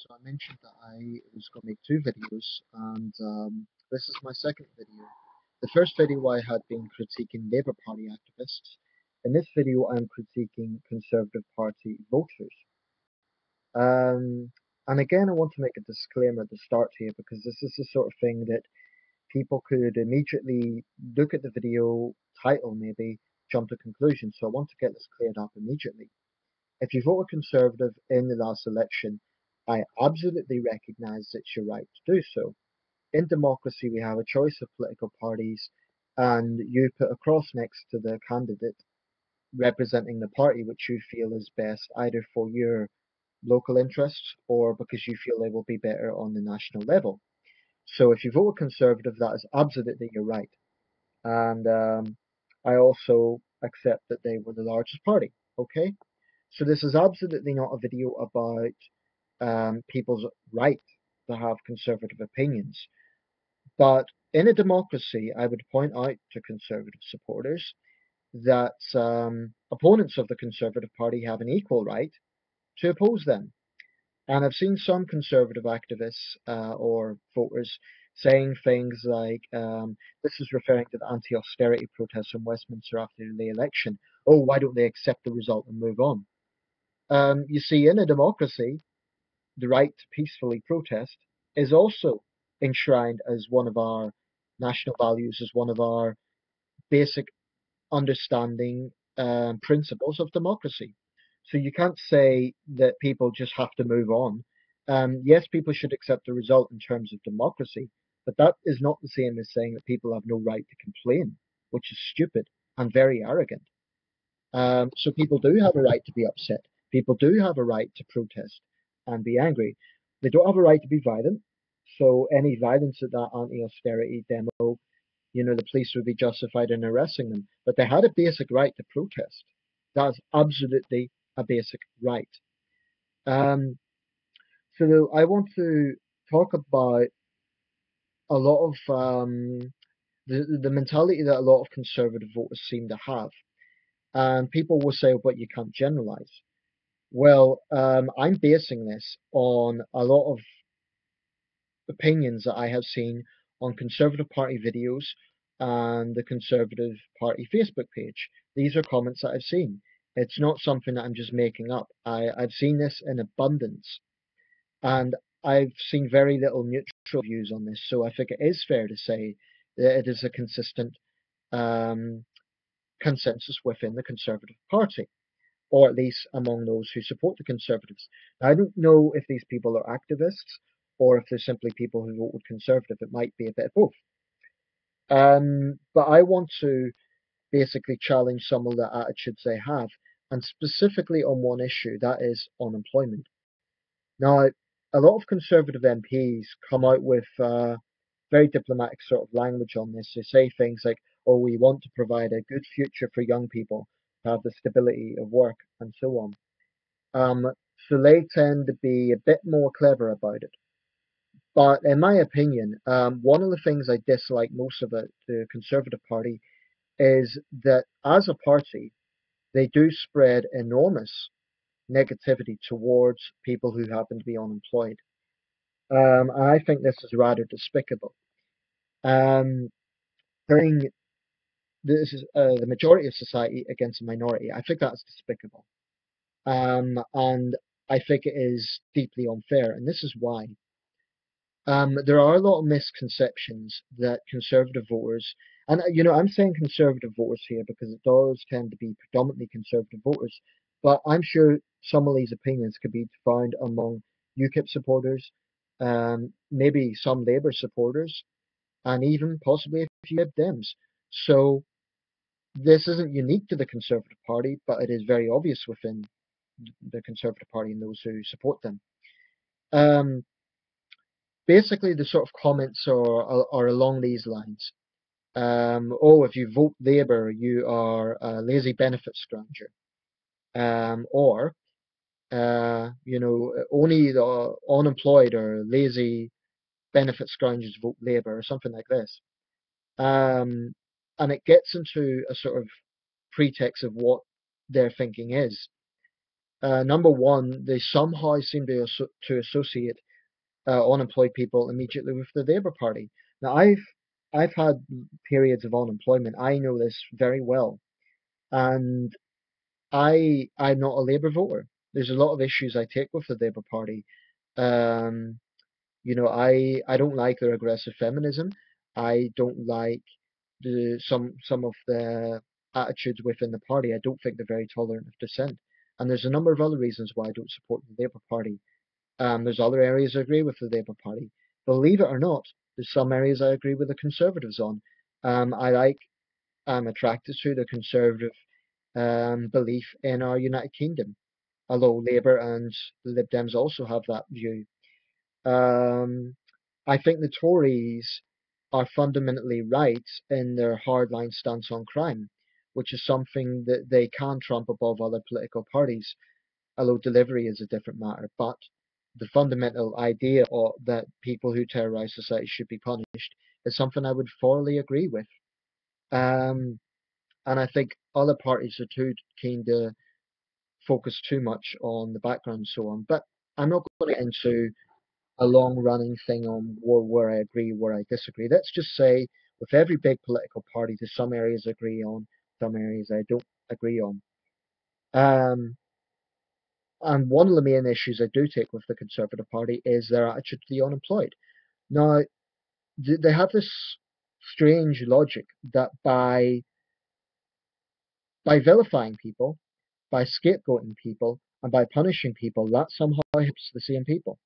So I mentioned that I was going to make two videos, and this is my second video. The first video I had been critiquing Labour Party activists. In this video, I'm critiquing Conservative Party voters. Um, and again, I want to make a disclaimer at the start here because this is the sort of thing that people could immediately look at the video title, maybe jump to conclusions. So I want to get this cleared up immediately. If you voted Conservative in the last election, I absolutely recognise it's your right to do so. In democracy, we have a choice of political parties, and you put a cross next to the candidate representing the party which you feel is best, either for your local interests or because you feel they will be better on the national level. So if you voted Conservative, that is absolutely your right. And I also accept that they were the largest party. Okay? So this is absolutely not a video about people's right to have conservative opinions. But in a democracy, I would point out to conservative supporters that opponents of the Conservative Party have an equal right to oppose them. And I've seen some conservative activists or voters saying things like, this is referring to the anti-austerity protests in Westminster after the election. Oh, why don't they accept the result and move on? You see, in a democracy, the right to peacefully protest is also enshrined as one of our national values, as one of our basic understanding principles of democracy. So you can't say that people just have to move on. Yes, people should accept the result in terms of democracy, but that is not the same as saying that people have no right to complain, which is stupid and very arrogant. So people do have a right to be upset. People do have a right to protest and be angry. They don't have a right to be violent. So any violence at that anti-austerity demo, the police would be justified in arresting them. But they had a basic right to protest. That's absolutely a basic right. Um, so I want to talk about a lot of the mentality that a lot of conservative voters seem to have. And people will say, but you can't generalize. Well, I'm basing this on a lot of opinions that I have seen on Conservative Party videos and the Conservative Party Facebook page. These are comments that I've seen. It's not something that I'm just making up. I've seen this in abundance, and I've seen very little neutral views on this. So I think it is fair to say that it is a consistent um, consensus within the Conservative Party, or at least among those who support the Conservatives. Now, I don't know if these people are activists or if they're simply people who voted Conservative. It might be a bit of both. But I want to basically challenge some of the attitudes they have, and specifically on one issue, that is unemployment. Now, a lot of Conservative MPs come out with very diplomatic sort of language on this. They say things like, oh, we want to provide a good future for young people to have the stability of work and so on. So they tend to be a bit more clever about it. But in my opinion, one of the things I dislike most about the Conservative Party is that as a party, they do spread enormous negativity towards people who happen to be unemployed. And I think this is rather despicable. Um, Turning the majority of society against a minority, I think that's despicable. And I think it is deeply unfair, and this is why. There are a lot of misconceptions that conservative voters, and I'm saying conservative voters here because it does tend to be predominantly conservative voters, but I'm sure some of these opinions could be found among UKIP supporters, maybe some Labour supporters, and even possibly a few Lib Dems. So this isn't unique to the Conservative Party, but it is very obvious within the Conservative Party and those who support them. Um, Basically, the sort of comments are along these lines. Oh, if you vote Labour, you are a lazy benefit scrounger. Or, only the unemployed or lazy benefit scroungers vote Labour, or something like this. Um, and it gets into a sort of pretext of what their thinking is. Number one, they somehow seem to associate unemployed people immediately with the Labour Party. Now, I've had periods of unemployment. I know this very well, and I'm not a Labour voter. There's a lot of issues I take with the Labour Party. Um, I don't like their aggressive feminism. I don't like some of the attitudes within the party. I don't think they're very tolerant of dissent. And there's a number of other reasons why I don't support the Labour Party. There's other areas I agree with the Labour Party. Believe it or not, there's some areas I agree with the Conservatives on. I like, I'm attracted to the Conservative belief in our United Kingdom, although Labour and the Lib Dems also have that view. Um, I think the Tories are fundamentally right in their hardline stance on crime, which is something that they can trump above other political parties, although delivery is a different matter. But the fundamental idea that people who terrorize society should be punished is something I would thoroughly agree with. Um, and I think other parties are too keen to focus too much on the background and so on. But I'm not going to get into a long running thing on where I agree, where I disagree. Let's just say with every big political party, there's some areas I agree on, some areas I don't agree on. Um, and one of the main issues I do take with the Conservative Party is their attitude to the unemployed. Now, they have this strange logic that by vilifying people, by scapegoating people, and by punishing people, that somehow helps the same people.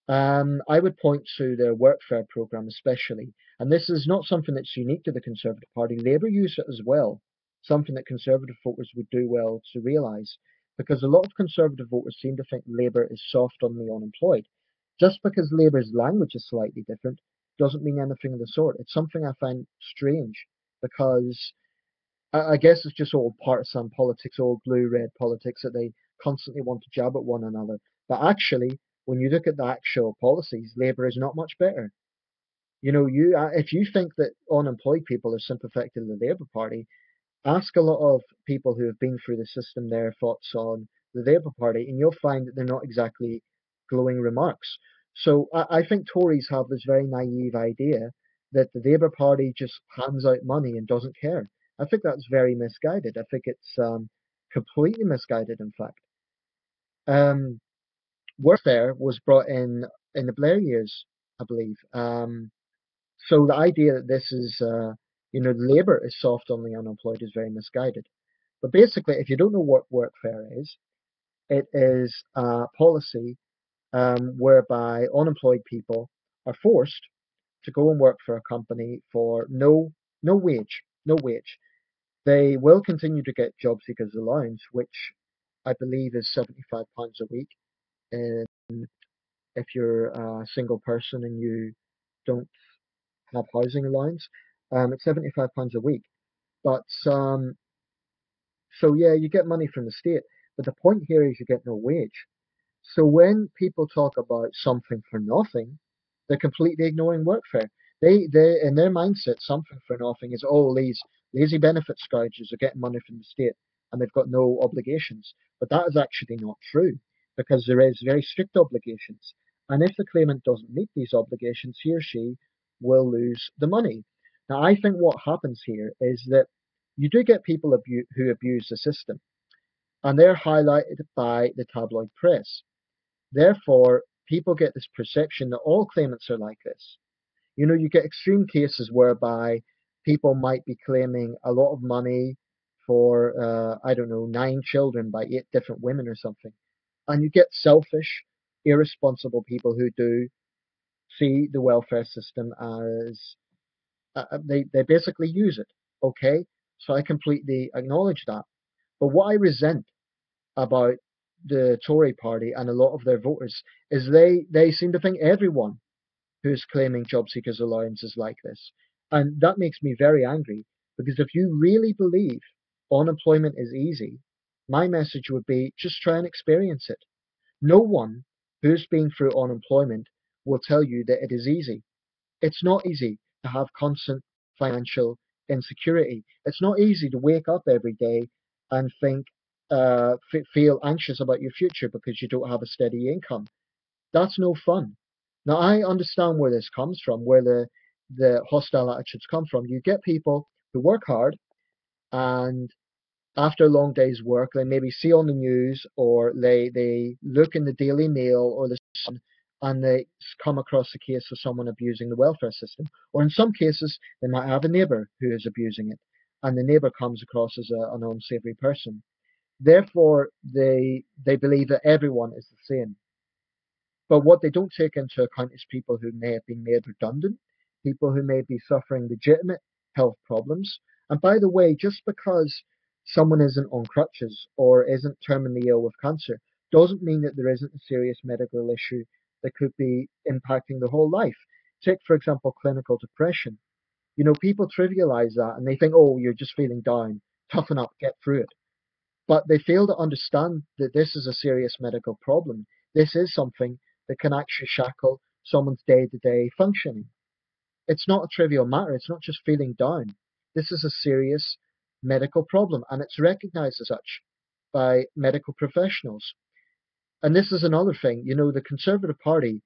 I would point to their workfare program especially, and this is not something that's unique to the Conservative Party. Labour use it as well, something that Conservative voters would do well to realise, because a lot of Conservative voters seem to think Labour is soft on the unemployed. Just because Labour's language is slightly different doesn't mean anything of the sort. It's something I find strange, because I guess it's just old partisan politics, old blue-red politics that they constantly want to jab at one another. But actually, when you look at the actual policies, Labour is not much better. If you think that unemployed people are sympathetic to the Labour Party, ask a lot of people who have been through the system their thoughts on the Labour Party, and you'll find that they're not exactly glowing remarks. So I think Tories have this very naive idea that the Labour Party just hands out money and doesn't care. I think that's very misguided. I think it's completely misguided, in fact. Um, Workfare was brought in the Blair years, I believe. So the idea that this is, Labour is soft on the unemployed is very misguided. But basically, if you don't know what workfare is, it is a policy whereby unemployed people are forced to go and work for a company for no wage, no wage. They will continue to get job seekers allowance, which I believe is £75 a week. And if you're a single person and you don't have housing allowance, it's £75 a week. But so yeah, you get money from the state, but the point here is you get no wage. So when people talk about something for nothing, they're completely ignoring workfare. They in their mindset, something for nothing is, oh, these lazy benefit scourgers are getting money from the state and they've got no obligations. But that is actually not true, because there is very strict obligations. And if the claimant doesn't meet these obligations, he or she will lose the money. Now, I think what happens here is that you do get people who abuse the system, and they're highlighted by the tabloid press. Therefore, people get this perception that all claimants are like this. You get extreme cases whereby people might be claiming a lot of money for, I don't know, 9 children by 8 different women or something. And you get selfish, irresponsible people who do see the welfare system as, they basically use it. Okay? So I completely acknowledge that. But what I resent about the Tory party and a lot of their voters is they seem to think everyone who's claiming job seekers allowance is like this. And that makes me very angry, because if you really believe unemployment is easy, my message would be just try and experience it. No one who's been through unemployment will tell you that it is easy. It's not easy to have constant financial insecurity. It's not easy to wake up every day and think, feel anxious about your future because you don't have a steady income. That's no fun. Now I understand where this comes from, where the hostile attitudes come from. You get people who work hard and after a long day's work, they maybe see on the news or they look in the Daily Mail or the Sun and they come across a case of someone abusing the welfare system. Or in some cases, they might have a neighbour who is abusing it and the neighbour comes across as an unsavoury person. Therefore, they believe that everyone is the same. But what they don't take into account is people who may have been made redundant, people who may be suffering legitimate health problems. And by the way, just because someone isn't on crutches or isn't terminally ill with cancer doesn't mean that there isn't a serious medical issue that could be impacting the whole life. Take, for example, clinical depression. You know, people trivialize that and they think, oh, you're just feeling down, toughen up, get through it. But they fail to understand that this is a serious medical problem. This is something that can actually shackle someone's day to day functioning. It's not a trivial matter, it's not just feeling down. This is a serious medical problem, and it's recognized as such by medical professionals. And this is another thing, you know, the Conservative Party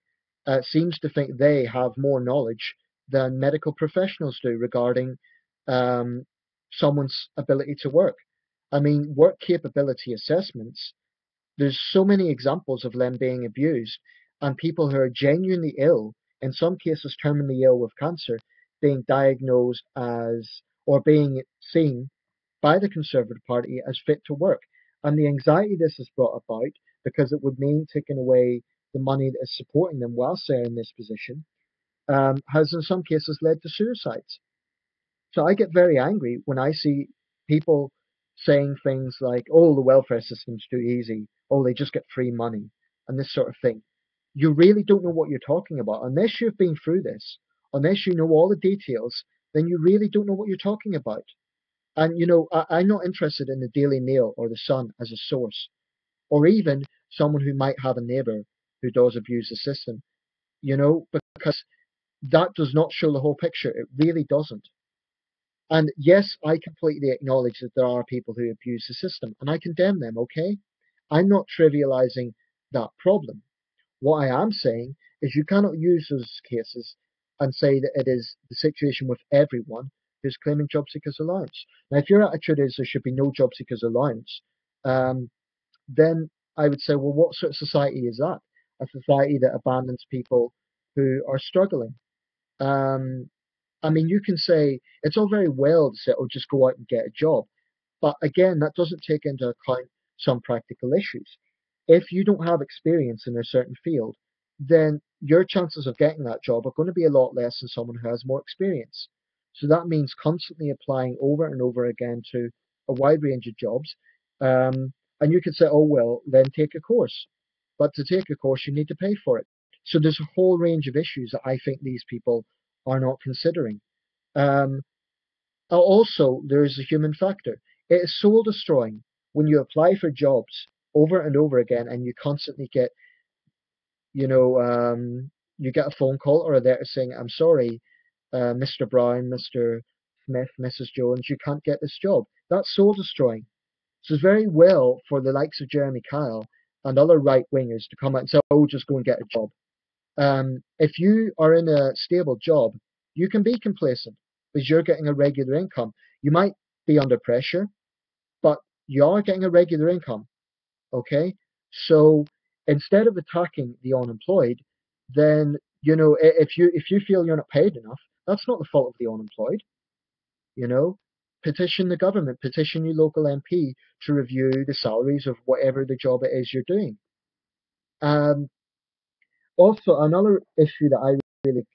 seems to think they have more knowledge than medical professionals do regarding um, someone's ability to work. I mean, work capability assessments, there's so many examples of them being abused and people who are genuinely ill, in some cases terminally ill with cancer, being diagnosed as or being seen by the Conservative Party as fit to work. And the anxiety this has brought about, because it would mean taking away the money that is supporting them whilst they're in this position, has in some cases led to suicides. So I get very angry when I see people saying things like, oh, the welfare system's too easy, oh, they just get free money, and this sort of thing. You really don't know what you're talking about. Unless you've been through this, unless you know all the details, then you really don't know what you're talking about. And, you know, I'm not interested in the Daily Mail or the Sun as a source, or even someone who might have a neighbour who does abuse the system, you know, because that does not show the whole picture. It really doesn't. And yes, I completely acknowledge that there are people who abuse the system, and I condemn them, okay? I'm not trivializing that problem. What I am saying is you cannot use those cases and say that it is the situation with everyone who's claiming job seekers allowance. Now, if your attitude is there should be no job seekers allowance, um, then I would say, well, what sort of society is that? A society that abandons people who are struggling. Um, I mean, you can say it's all very well to say, oh, just go out and get a job. But again, that doesn't take into account some practical issues. If you don't have experience in a certain field, then your chances of getting that job are going to be a lot less than someone who has more experience. So that means constantly applying over and over again to a wide range of jobs. And you could say, oh, well, then take a course. But to take a course, you need to pay for it. So there's a whole range of issues that I think these people are not considering. Um, Also, there is a human factor. It is soul destroying when you apply for jobs over and over again and you constantly get, you know, you get a phone call or a letter saying, I'm sorry, Mr. Brown, Mr. Smith, Mrs. Jones, you can't get this job. That's soul destroying. So it's very well for the likes of Jeremy Kyle and other right wingers to come out and say, oh, just go and get a job. If you are in a stable job, you can be complacent because you're getting a regular income. You might be under pressure, but you are getting a regular income. Okay, so instead of attacking the unemployed, then you know if you feel you're not paid enough, that's not the fault of the unemployed. You know, petition the government, petition your local MP to review the salaries of whatever the job it is you're doing. Um, Also, another issue that I really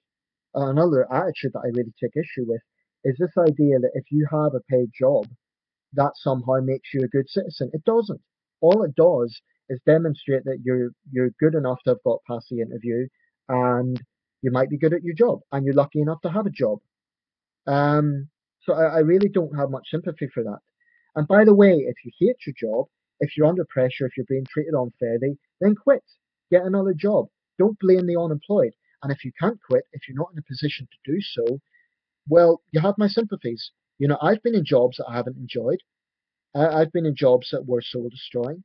another attitude that I really take issue with is this idea that if you have a paid job, that somehow makes you a good citizen. It doesn't. All it does is demonstrate that you're good enough to have got past the interview, and you might be good at your job, and you're lucky enough to have a job. So I really don't have much sympathy for that. And by the way, if you hate your job, if you're under pressure, if you're being treated unfairly, then quit. Get another job. Don't blame the unemployed. And if you can't quit, if you're not in a position to do so, well, you have my sympathies. You know, I've been in jobs that I haven't enjoyed. I've been in jobs that were soul destroying,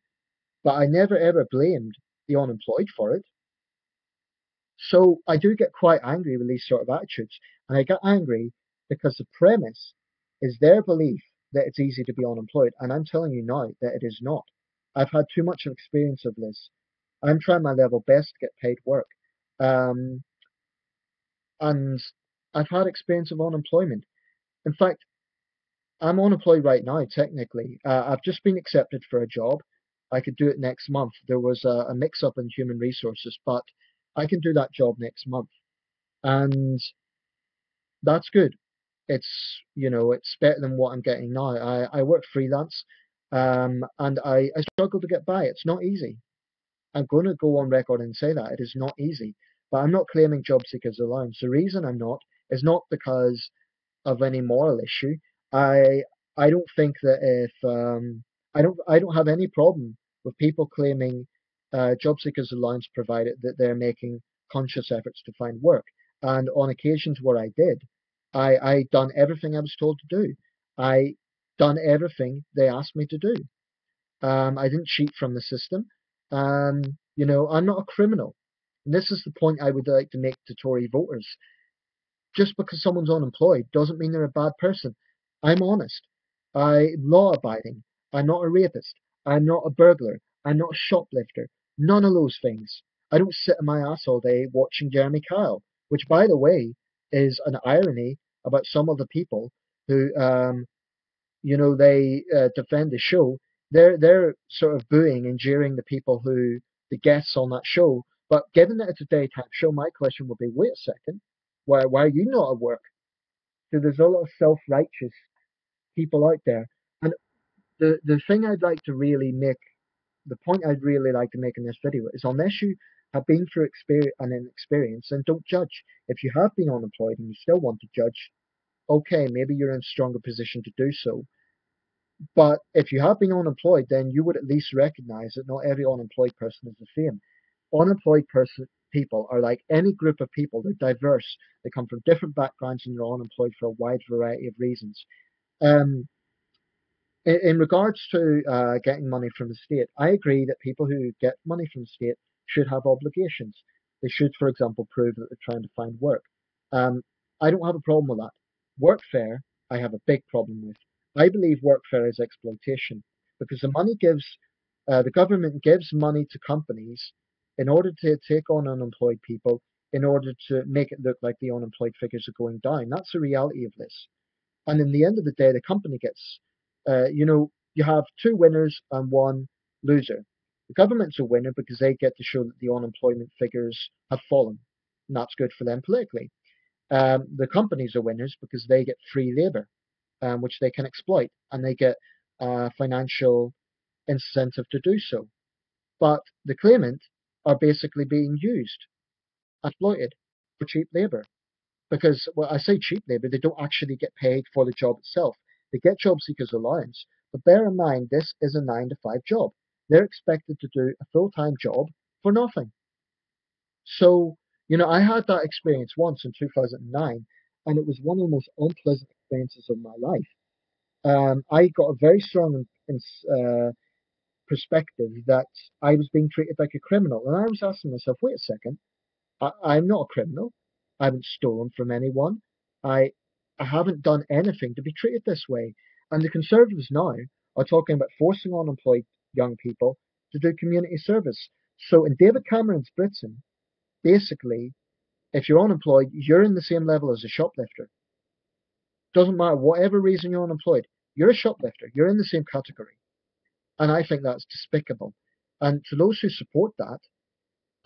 but I never ever blamed the unemployed for it. So I do get quite angry with these sort of attitudes. And I get angry because the premise is their belief that it's easy to be unemployed. And I'm telling you now that it is not. I've had too much experience of this. I'm trying my level best to get paid work. Um, and I've had experience of unemployment. In fact, I'm unemployed right now, technically. I've just been accepted for a job. I could do it next month. There was a mix up in human resources, but I can do that job next month. And that's good. It's better than what I'm getting now. I work freelance, and I struggle to get by. It's not easy. I'm going to go on record and say that it is not easy. But I'm not claiming job seekers allowance. The reason I'm not is not because of any moral issue. I I don't think that if I don't have any problem with people claiming job seekers allowance provided that they're making conscious efforts to find work. And on occasions where I did, I done everything I was told to do. I done everything they asked me to do. I didn't cheat from the system. I'm not a criminal. And this is the point I would like to make to Tory voters. Just because someone's unemployed doesn't mean they're a bad person. I'm honest. I'm law abiding. I'm not a rapist. I'm not a burglar. I'm not a shoplifter. None of those things. I don't sit in my ass all day watching Jeremy Kyle, which, by the way, is an irony about some of the people who, they defend the show. They're sort of booing and jeering the people who the guests on that show. But given that it's a daytime show, my question would be: wait a second, why are you not at work? So there's a lot of self-righteous people out there, and the thing I'd like to really make, the point I'd really like to make in this video is unless you have been through an experience, then don't judge. If you have been unemployed and you still want to judge, okay, maybe you're in a stronger position to do so. But if you have been unemployed, then you would at least recognize that not every unemployed person is the same. Unemployed people are like any group of people. They're diverse. They come from different backgrounds and they're unemployed for a wide variety of reasons. Um, in regards to getting money from the state, I agree that people who get money from the state should have obligations. They should, for example, prove that they're trying to find work. Um, I don't have a problem with that. Workfare, I have a big problem with. I believe workfare is exploitation because the government gives money to companies in order to take on unemployed people, in order to make it look like the unemployed figures are going down. That's the reality of this. And in the end of the day, the company gets, you have two winners and one loser. The government's a winner because they get to show that the unemployment figures have fallen, and that's good for them politically. The companies are winners because they get free labor, which they can exploit, and they get financial incentive to do so. But the claimant are basically being used, exploited for cheap labor. Because, well, I say cheap labour, they don't actually get paid for the job itself. They get job seekers allowance, but bear in mind this is a 9 to 5 job. They're expected to do a full-time job for nothing. So, I had that experience once in 2009, and it was one of the most unpleasant experiences of my life. I got a very strong perspective that I was being treated like a criminal, and I was asking myself, wait a second, I'm not a criminal. I haven't stolen from anyone. I I haven't done anything to be treated this way. And the Conservatives now are talking about forcing unemployed young people to do community service. So in David Cameron's Britain, basically, if you're unemployed, you're in the same level as a shoplifter. Doesn't matter whatever reason you're unemployed, you're a shoplifter. You're in the same category. And I think that's despicable. And to those who support that,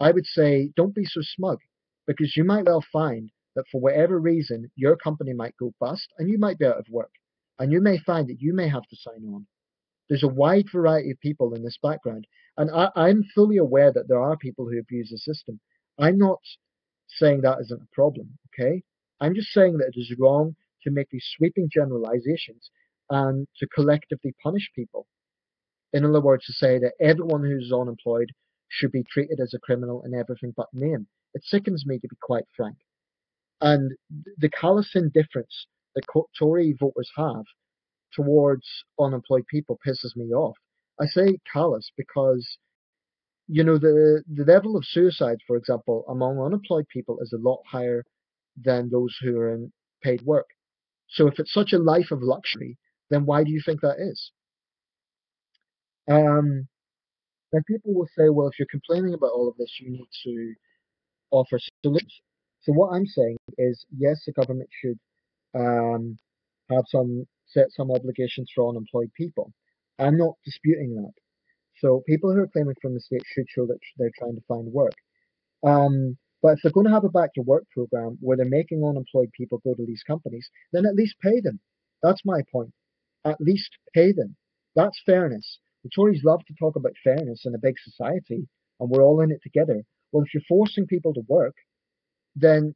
I would say don't be so smug because you might well find that for whatever reason, your company might go bust and you might be out of work. And you may find that you may have to sign on. There's a wide variety of people in this background. And I'm fully aware that there are people who abuse the system. I'm not saying that isn't a problem, okay? I'm just saying that it is wrong to make these sweeping generalizations and to collectively punish people. In other words, to say that everyone who's unemployed should be treated as a criminal in everything but name. It sickens me, to be quite frank. And the callous indifference that Tory voters have towards unemployed people pisses me off. I say callous because the level of suicide, for example, among unemployed people is a lot higher than those who are in paid work. So if it's such a life of luxury, then why do you think that is? Um, then people will say, well, if you're complaining about all of this, you need to offer solutions. So what I'm saying is, yes, the government should um, have some set some obligations for unemployed people. I'm not disputing that. So people who are claiming from the state should show that they're trying to find work. But if they're going to have a back to work program where they're making unemployed people go to these companies, then at least pay them. That's my point. At least pay them. That's fairness. The Tories love to talk about fairness in a big society, and we're all in it together. Well, if you're forcing people to work, then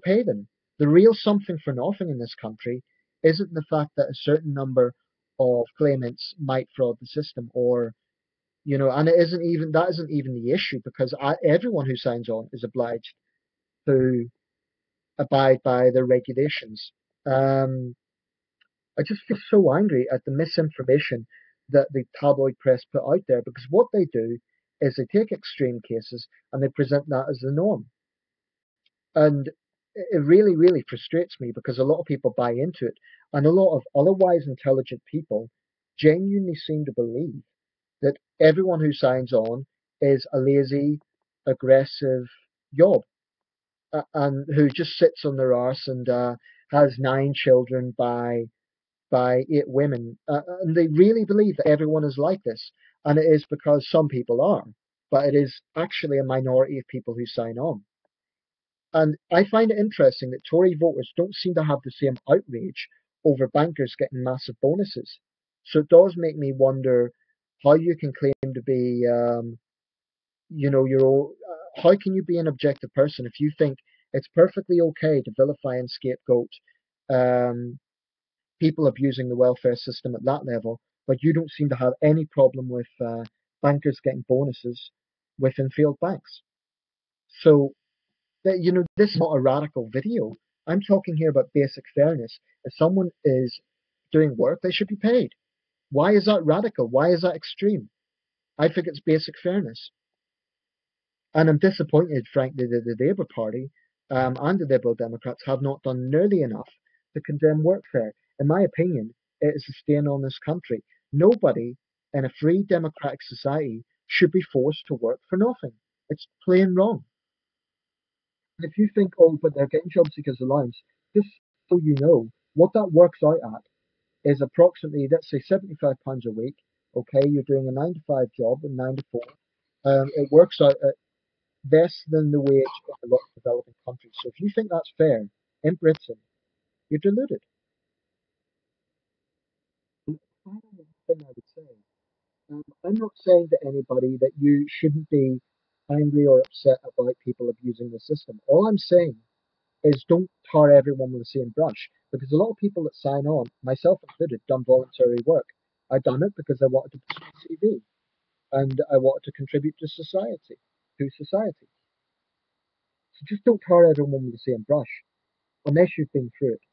pay them. The real something for nothing in this country isn't the fact that a certain number of claimants might fraud the system, or and that isn't even the issue because everyone who signs on is obliged to abide by the regulations. Um, I just feel so angry at the misinformation that the tabloid press put out there because what they do is they take extreme cases and they present that as the norm. And it really, really frustrates me because a lot of people buy into it, and a lot of otherwise intelligent people genuinely seem to believe that everyone who signs on is a lazy, aggressive yob, and who just sits on their arse and has 9 children by 8 women, and they really believe that everyone is like this, and it is because some people are, but it is actually a minority of people who sign on. And I find it interesting that Tory voters don't seem to have the same outrage over bankers getting massive bonuses. So it does make me wonder how you can claim to be, how can you be an objective person if you think it's perfectly okay to vilify and scapegoat um, people abusing the welfare system at that level, but you don't seem to have any problem with bankers getting bonuses within failed banks. So this is not a radical video. I'm talking here about basic fairness. If someone is doing work, they should be paid. Why is that radical? Why is that extreme? I think it's basic fairness. And I'm disappointed, frankly, that the Labour Party and the Liberal Democrats have not done nearly enough to condemn workfare. In my opinion, it is a stain on this country. Nobody in a free democratic society should be forced to work for nothing. It's plain wrong. If you think, oh, but they're getting job seekers allowance, just so you know, what that works out at is approximately, let's say, £75 a week. Okay, you're doing a 9 to 5 job, and 9 to 4. It works out at less than the wage in a lot of developing countries. So if you think that's fair in Britain, you're deluded. And the final thing I would say, I'm not saying to anybody that you shouldn't be angry or upset about people abusing the system. All I'm saying is don't tar everyone with the same brush. Because a lot of people that sign on, myself included, done voluntary work. I done it because I wanted to put my CV and I wanted to contribute to society. So just don't tar everyone with the same brush unless you've been through it.